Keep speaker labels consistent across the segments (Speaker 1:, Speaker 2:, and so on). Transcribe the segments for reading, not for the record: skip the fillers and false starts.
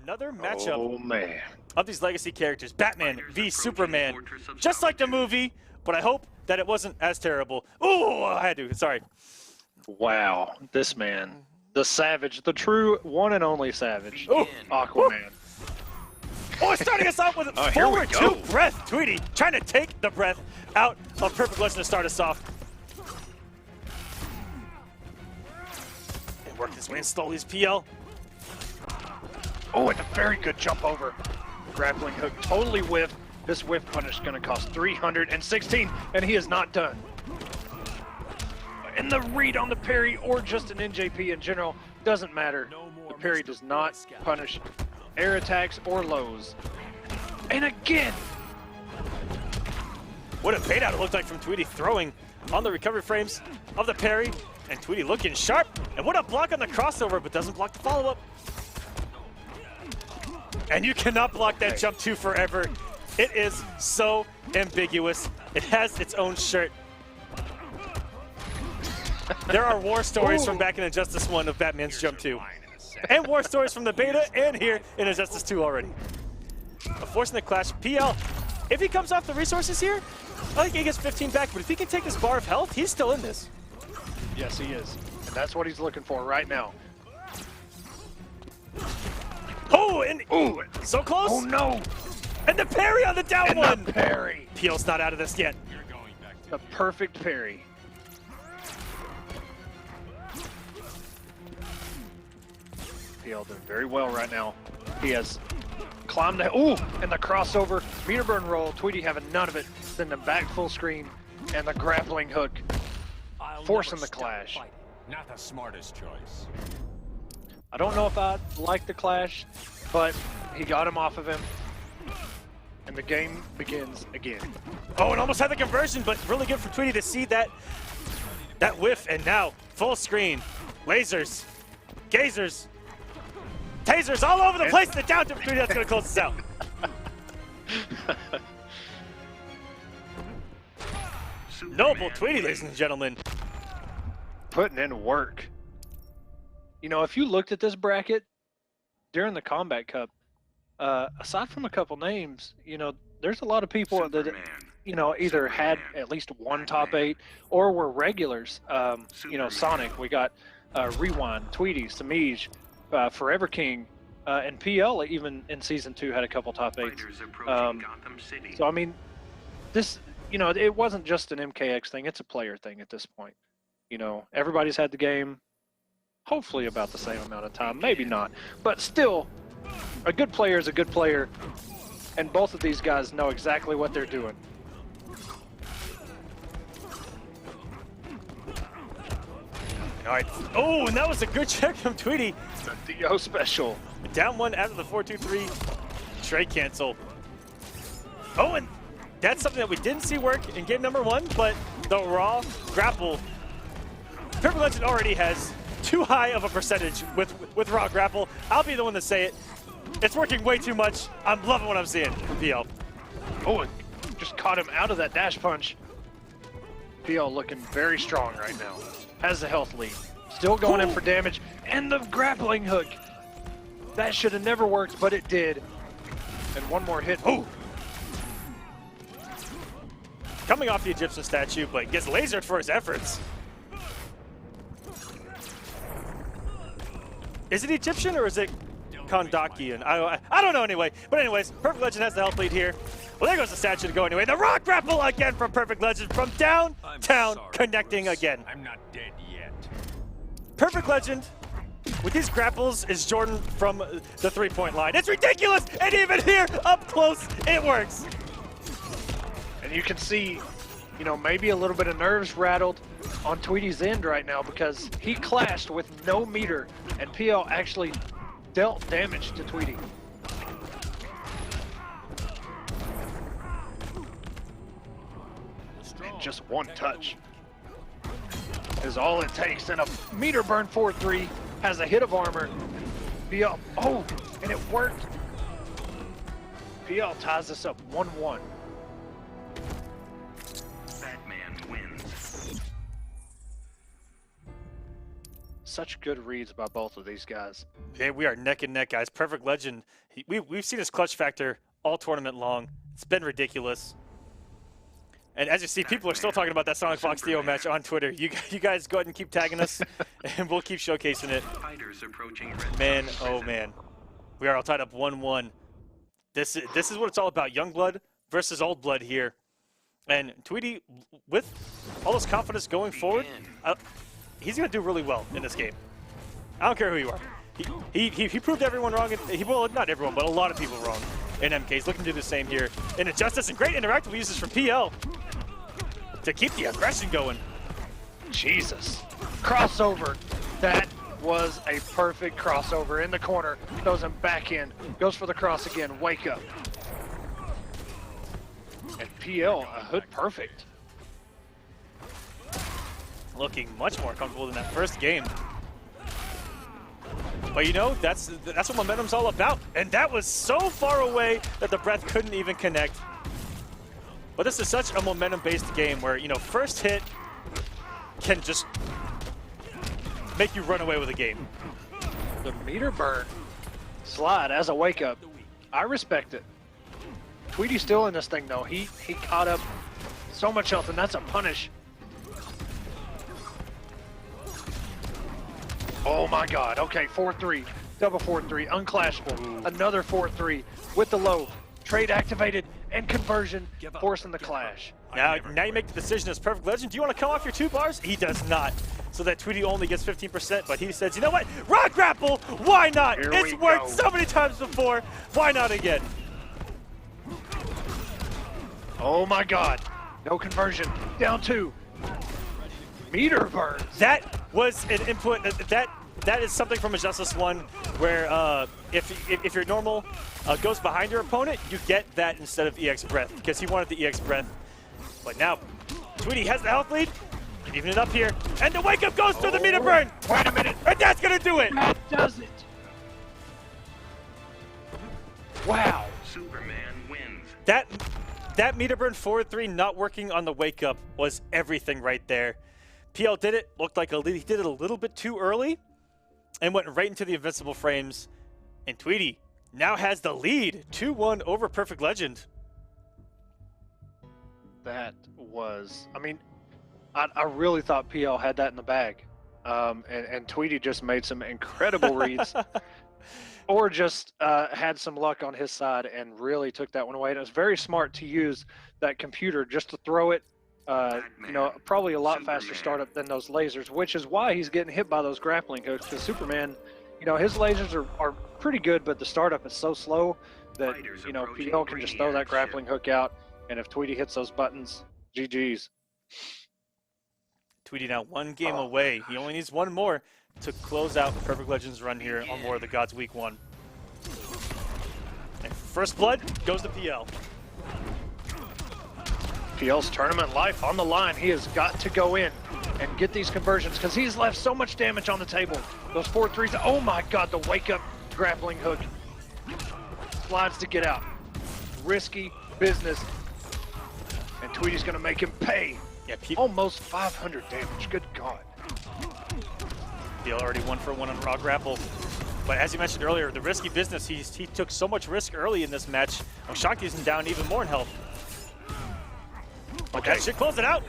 Speaker 1: another matchup
Speaker 2: of
Speaker 1: these legacy characters. Batman v Superman. Just like the movie, but I hope that it wasn't as terrible. Oh, I had to, sorry.
Speaker 2: Wow, this man, the Savage, the true one and only Savage, Aquaman.
Speaker 1: Oh, starting us off with forward two breath. Tweedy trying to take the breath out of Perfect Legend to start us off. And work his way in slowly as PL.
Speaker 2: Oh, and a very good jump over. Grappling hook totally whiffed. This whiff punish is going to cost 316, and he is not done. And the read on the parry, or just an NJP in general, doesn't matter. The parry does not punish air attacks or lows. And again!
Speaker 1: What a bait out it looked like from Tweedy, throwing on the recovery frames of the parry. And Tweedy looking sharp. And what a block on the crossover, but doesn't block the follow-up. And you cannot block that jump 2 forever. It is so ambiguous. It has its own shirt. There are war stories from back in Injustice 1 of Batman's jump 2. And war stories from the beta and here in Injustice 2 already. But forcing the clash, PL, if he comes off the resources here, I think he gets 15 back, but if he can take this bar of health, he's still in this.
Speaker 2: Yes, he is. And that's what he's looking for right now.
Speaker 1: Oh, and so close.
Speaker 2: Oh, no.
Speaker 1: And the parry on the down one.
Speaker 2: The parry.
Speaker 1: PL's not out of this yet.
Speaker 2: The perfect parry. PL doing very well right now. He has climbed the, and the crossover, meter burn roll, Tweedy having none of it, send him back full screen, and the grappling hook, forcing the clash.
Speaker 3: Not the smartest choice.
Speaker 2: I don't know if I like the clash, but he got him off of him, and the game begins again.
Speaker 1: Oh, and almost had the conversion, but really good for Tweedy to see that whiff, and now full screen, lasers, gazers, tasers all over the place. The down to Tweedy, that's going to close this out. Noble Tweedy, ladies and gentlemen.
Speaker 2: Putting in work. You know, if you looked at this bracket during the Kombat Cup, aside from a couple names, you know, there's a lot of people that, you know, either had at least one top 8 or were regulars. You know, Sonic, we got Rewind, Tweedy, Semiij, Forever King, and PL even in Season 2 had a couple top 8s. So, I mean, this, you know, it wasn't just an MKX thing, it's a player thing at this point. You know, everybody's had the game, hopefully about the same amount of time, maybe not. But still, a good player is a good player, and both of these guys know exactly what they're doing.
Speaker 1: All right. Oh, and that was a good check from Tweedy.
Speaker 2: The DO special.
Speaker 1: Down one after the 4-2-3 trade cancel. Oh, and that's something that we didn't see work in game number 1, but the raw grapple. Perfect Legend already has too high of a percentage with raw grapple. I'll be the one to say it. It's working way too much. I'm loving what I'm seeing from PL.
Speaker 2: Oh, it just caught him out of that dash punch. PL looking very strong right now. Has the health lead. Still going in for damage. And the grappling hook. That should have never worked, but it did. And one more hit. Oh!
Speaker 1: Coming off the Egyptian statue, but gets lasered for his efforts. Is it Egyptian or is it Kondakian? I don't know anyway. But anyways, Perfect Legend has the health lead here. Well, there goes the statue to go anyway. The rock grapple again from Perfect Legend from downtown, connecting again.
Speaker 3: I'm not dead yet.
Speaker 1: Perfect Legend with these grapples is Jordan from the three-point line. It's ridiculous, and even here, up close, it works.
Speaker 2: And you can see, you know, maybe a little bit of nerves rattled on Tweedy's end right now because he clashed with no meter, and PL actually dealt damage to Tweedy. And just one touch is all it takes, and a meter burn 4-3 has a hit of armor. PL, oh, and it worked. PL ties this up 1-1. such good reads by both of these guys.
Speaker 1: Yeah, we are neck and neck, guys. Perfect Legend. We've seen his clutch factor all tournament long. It's been ridiculous. And as you see, people are still talking about that SonicFox Theo match on Twitter. You guys go ahead and keep tagging us, and we'll keep showcasing it. Man, oh man. We are all tied up 1-1. This is what it's all about. Young blood versus old blood here. And Tweedy, with all this confidence going forward, he's going to do really well in this game. I don't care who you are. He proved everyone wrong. Well, not everyone, but a lot of people wrong in MK. He's looking to do the same here. And Injustice and great interactive uses from PL to keep the aggression going.
Speaker 2: Jesus. Crossover. That was a perfect crossover in the corner. Throws him back in. Goes for the cross again. Wake up. And PL, a hood perfect.
Speaker 1: Looking much more comfortable than that first game. But you know, that's what momentum's all about. And that was so far away that the breath couldn't even connect. But this is such a momentum-based game where, you know, first hit can just make you run away with a game.
Speaker 2: The meter burn slide as a wake up. I respect it. Tweedy's still in this thing though. He caught up so much health, and that's a punish. Oh my god. Okay, 4-3. Double 4-3. Unclashable. Another 4-3 with the low. Trade activated and conversion, forcing the clash.
Speaker 1: Now you make the decision as Perfect Legend. Do you want to come off your 2 bars? He does not. So that Tweedy only gets 15%, but he says, you know what? Rock grapple! Why not? It's worked so many times before. Why not again?
Speaker 2: Oh my god. No conversion. Down 2. Meter burn.
Speaker 1: That was an input. That is something from Injustice 1 where if your normal goes behind your opponent, you get that instead of EX Breath because he wanted the EX Breath. But now, Tweedy has the health lead. Even it up here. And the wake up goes through the meter burn.
Speaker 2: Wait a minute.
Speaker 1: And that's going to do it.
Speaker 2: That does it. Wow.
Speaker 4: Superman wins.
Speaker 1: That meter burn 4-3 not working on the wake up was everything right there. PL did it. Looked like he did it a little bit too early and went right into the invincible frames. And Tweedy now has the lead 2-1 over Perfect Legend.
Speaker 2: That was, I mean, I really thought PL had that in the bag. And Tweedy just made some incredible reads. Or just had some luck on his side and really took that one away. And it was very smart to use that computer just to throw it. You know, probably a lot faster startup than those lasers, which is why he's getting hit by those grappling hooks. Because Superman, you know, his lasers are pretty good, but the startup is so slow that, you know, PL can just throw that grappling hook out. And if Tweedy hits those buttons, GG's.
Speaker 1: Tweedy now 1 game away. He only needs 1 more to close out Perfect Legend's run here on War of the Gods Week 1. And first blood goes to PL.
Speaker 2: PL's tournament life on the line. He has got to go in and get these conversions because he's left so much damage on the table. Those 4-3s. Oh my god, the wake up grappling hook. Slides to get out. Risky business. And Tweedy's going to make him pay.
Speaker 1: Yeah,
Speaker 2: almost 500 damage. Good god.
Speaker 1: PL already 1 for 1 on raw grapple. But as you mentioned earlier, the risky business, he took so much risk early in this match. I'm shocked he's down even more in health. Okay, that should close it out.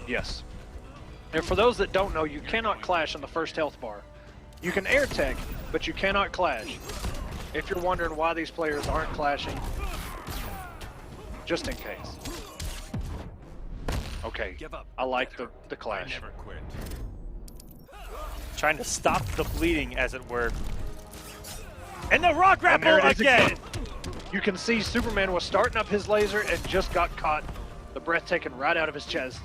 Speaker 2: Yes. And for those that don't know, you cannot clash on the first health bar. You can air tech, but you cannot clash. If you're wondering why these players aren't clashing, just in case. Okay, I like the clash.
Speaker 3: Never quit.
Speaker 1: Trying to stop the bleeding, as it were. And the raw grapple again.
Speaker 2: You can see Superman was starting up his laser and just got caught. The breath taken right out of his chest.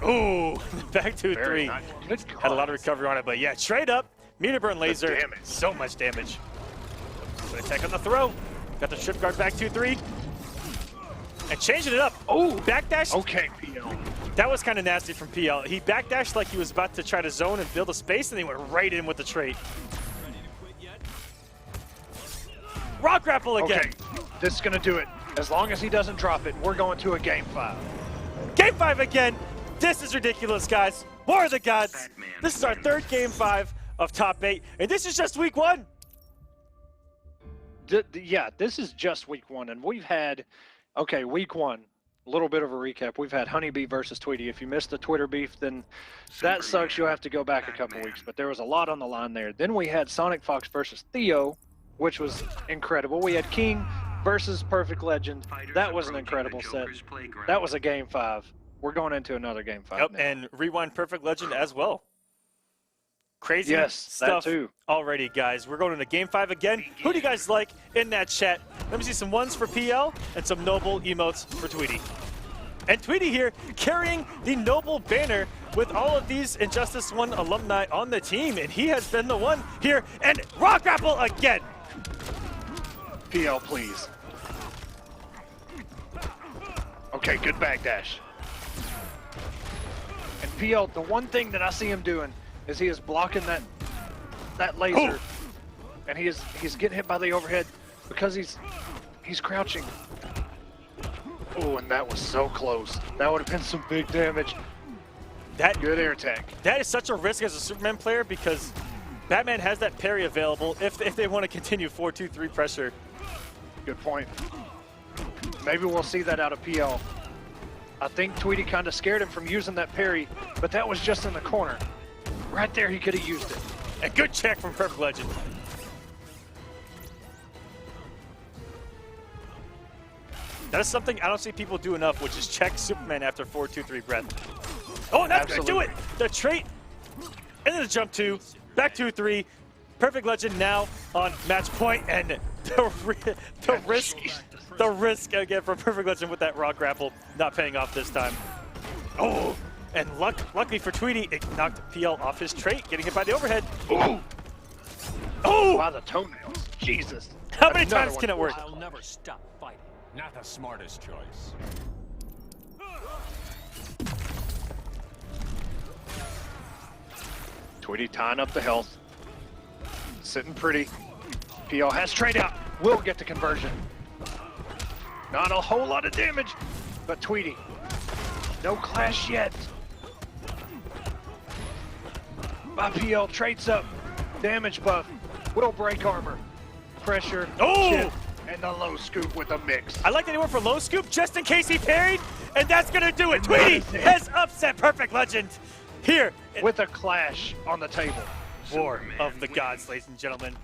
Speaker 1: Ooh, back 2-3.
Speaker 2: Nice.
Speaker 1: Had a lot of recovery on it, but yeah, straight up, meter burn laser, so much damage. Good attack on the throw. Got the strip guard back 2-3. And changing it up. Oh, backdash.
Speaker 2: Okay, PL.
Speaker 1: That was kind of nasty from PL. He backdashed like he was about to try to zone and build a space, and he went right in with the trait. Raw grapple again.
Speaker 2: Okay, this is going to do it. As long as he doesn't drop it, we're going to a game 5.
Speaker 1: Game 5 again. This is ridiculous, guys. War of the Gods. This is our third Game 5 of Top 8, and this is just Week 1.
Speaker 2: Yeah, this is just Week 1, and we've had, okay, Week 1, a little bit of a recap. We've had HoneyBee versus Tweedy. If you missed the Twitter beef, then that sucks. You'll have to go back a couple weeks, but there was a lot on the line there. Then we had SonicFox versus Theo, which was incredible. We had King versus Perfect Legend. That was an incredible set. That was a Game 5. We're going into another Game 5
Speaker 1: Yep,
Speaker 2: now.
Speaker 1: and Rewind Perfect Legend as well. Crazy
Speaker 2: Yes, that
Speaker 1: stuff
Speaker 2: too.
Speaker 1: already, guys. We're going into Game 5 again. Who do you guys like in that chat? Let me see some ones for PL and some Noble emotes for Tweedy. And Tweedy here carrying the Noble banner with all of these Injustice 1 alumni on the team, and he has been the one here. And Raw Grapple again.
Speaker 2: PL, please. Okay, good backdash. And PL, the one thing that I see him doing is he is blocking that laser, and he's getting hit by the overhead because he's crouching. Oh, and that was so close. That would have been some big damage.
Speaker 1: That
Speaker 2: Good air tag.
Speaker 1: That is such a risk as a Superman player because Batman has that parry available if they want to continue 4-2-3 pressure.
Speaker 2: Good point. Maybe we'll see that out of PL. I think Tweedy kind of scared him from using that parry, but that was just in the corner. Right there, he could have used it.
Speaker 1: A good check from Perfect Legend. That is something I don't see people do enough, which is check Superman after 4-2-3 breath. Oh, and that's going to do it. The trait, and then the jump 2, back 2-3. Perfect Legend now on match point, and the risk again for Perfect Legend with that raw grapple not paying off this time. Oh, and luckily for Tweedy, it knocked PL off his trait, getting hit by the overhead.
Speaker 2: Ooh.
Speaker 1: Oh!
Speaker 2: By the toenails. Jesus.
Speaker 1: How many
Speaker 2: Another
Speaker 1: times
Speaker 2: one.
Speaker 1: can it work?
Speaker 3: I'll never stop fighting. Not the smartest choice.
Speaker 2: Tweedy tying up the health. Sitting pretty. PL has trade out. Will get the conversion. Not a whole lot of damage, but Tweedy. No clash yet. My PL trades up. Damage buff. Will break armor. Pressure.
Speaker 1: Oh!
Speaker 2: Chip, and the low scoop with a mix.
Speaker 1: I like that he went for low scoop just in case he parried, and that's going to do it. Tweedy has upset Perfect Legend here.
Speaker 2: With a clash on the table.
Speaker 1: War of the Gods, ladies and gentlemen.